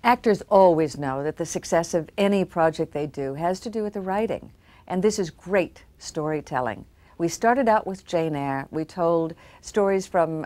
Actors always know that the success of any project they do has to do with the writing, and this is great storytelling. We started out with Jane Eyre. We told stories from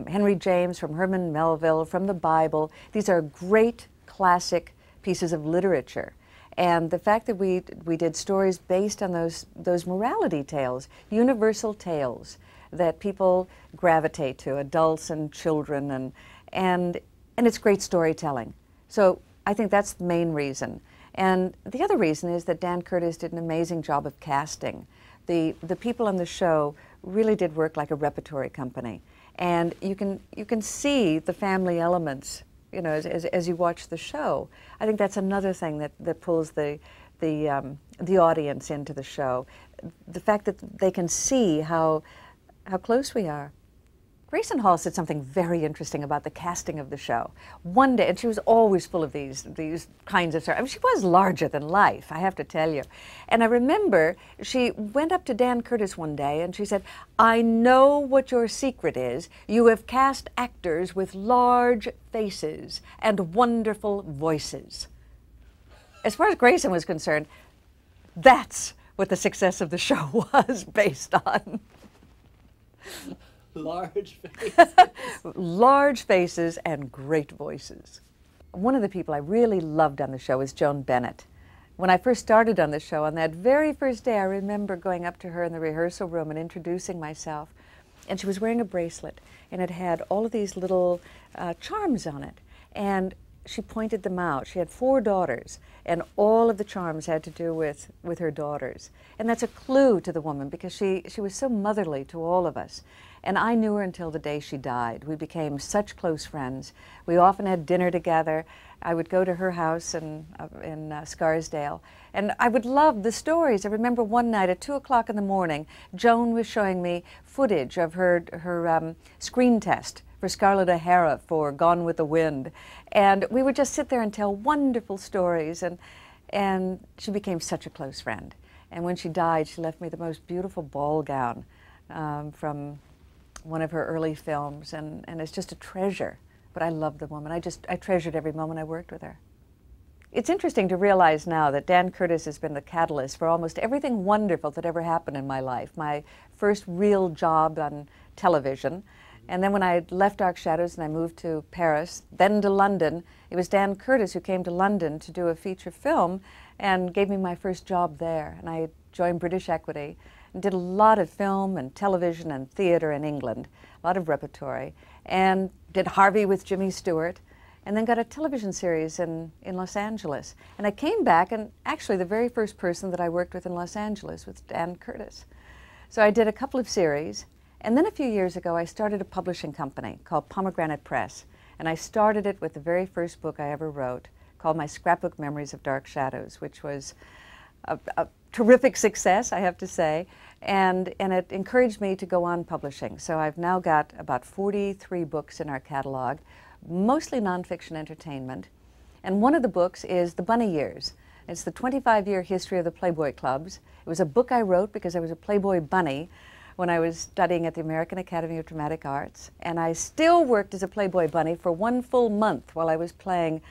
Henry James, from Herman Melville, from the Bible. These are great classic pieces of literature. And the fact that we did stories based on those morality tales, universal tales that people gravitate to, adults and children, and it's great storytelling. So I think that's the main reason. And the other reason is that Dan Curtis did an amazing job of casting. The people on the show really did work like a repertory company. And you can see the family elements, you know, as you watch the show. I think that's another thing that pulls the audience into the show. The fact that they can see how close we are. Grayson Hall said something very interesting about the casting of the show. One day, and she was always full of these kinds of stories. I mean, she was larger than life, I have to tell you. And I remember she went up to Dan Curtis one day and she said, "I know what your secret is. You have cast actors with large faces and wonderful voices." As far as Grayson was concerned, that's what the success of the show was based on. Large faces. Large faces and great voices. One of the people I really loved on the show was Joan Bennett. When I first started on the show, on that very first day, I remember going up to her in the rehearsal room and introducing myself. And she was wearing a bracelet, and it had all of these little charms on it. And she pointed them out. She had 4 daughters, and all of the charms had to do with her daughters. And that's a clue to the woman, because she was so motherly to all of us. And I knew her until the day she died. We became such close friends. We often had dinner together. I would go to her house in Scarsdale, and I would love the stories. I remember one night at 2 o'clock in the morning, Joan was showing me footage of her screen test for Scarlett O'Hara for Gone with the Wind. And we would just sit there and tell wonderful stories, and she became such a close friend. And when she died, she left me the most beautiful ball gown from one of her early films, and it's just a treasure. But I love the woman. I treasured every moment I worked with her. It's interesting to realize now that Dan Curtis has been the catalyst for almost everything wonderful that ever happened in my life. My first real job on television, and then when I left Dark Shadows and I moved to Paris, then to London, it was Dan Curtis who came to London to do a feature film and gave me my first job there. And I joined British Equity and did a lot of film and television and theater in England, a lot of repertory, and did Harvey with Jimmy Stewart, and then got a television series in Los Angeles. And I came back, and actually the very first person that I worked with in Los Angeles was Dan Curtis. So I did a couple of series, and then a few years ago I started a publishing company called Pomegranate Press, and I started it with the very first book I ever wrote, called My Scrapbook Memories of Dark Shadows, which was a terrific success, I have to say, and it encouraged me to go on publishing. So I've now got about 43 books in our catalog, mostly nonfiction entertainment, and one of the books is The Bunny Years. It's the 25-year history of the Playboy clubs. It was a book I wrote because I was a Playboy bunny when I was studying at the American Academy of Dramatic Arts, and I still worked as a Playboy bunny for 1 full month while I was playing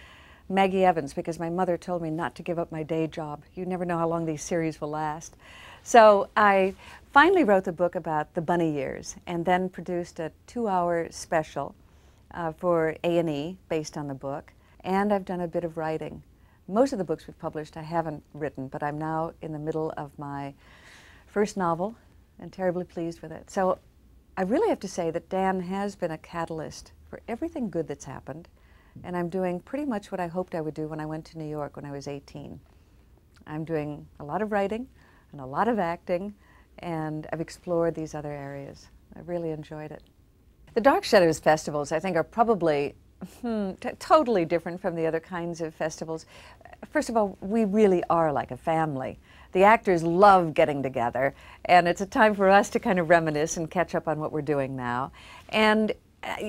Maggie Evans, because my mother told me not to give up my day job. You never know how long these series will last. So I finally wrote the book about the Bunny Years, and then produced a 2-hour special for A&E based on the book. And I've done a bit of writing. Most of the books we've published I haven't written, but I'm now in the middle of my first novel and terribly pleased with it. So I really have to say that Dan has been a catalyst for everything good that's happened. And I'm doing pretty much what I hoped I would do when I went to New York when I was 18. I'm doing a lot of writing and a lot of acting, and I've explored these other areas. I've really enjoyed it. The Dark Shadows festivals, I think, are probably totally different from the other kinds of festivals. First of all, we really are like a family. The actors love getting together, and it's a time for us to kind of reminisce and catch up on what we're doing now. And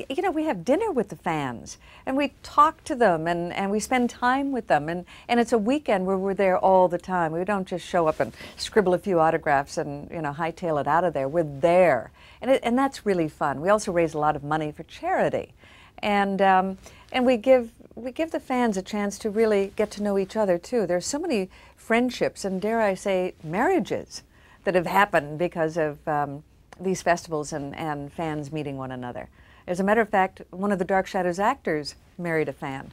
you know, we have dinner with the fans, and we talk to them, and we spend time with them, and it's a weekend where we're there all the time. We don't just show up and scribble a few autographs and, you know, hightail it out of there. We're there, and that's really fun. We also raise a lot of money for charity, and we give we give the fans a chance to really get to know each other too. There's so many friendships and, dare I say, marriages that have happened because of these festivals and fans meeting one another. As a matter of fact, one of the Dark Shadows actors married a fan.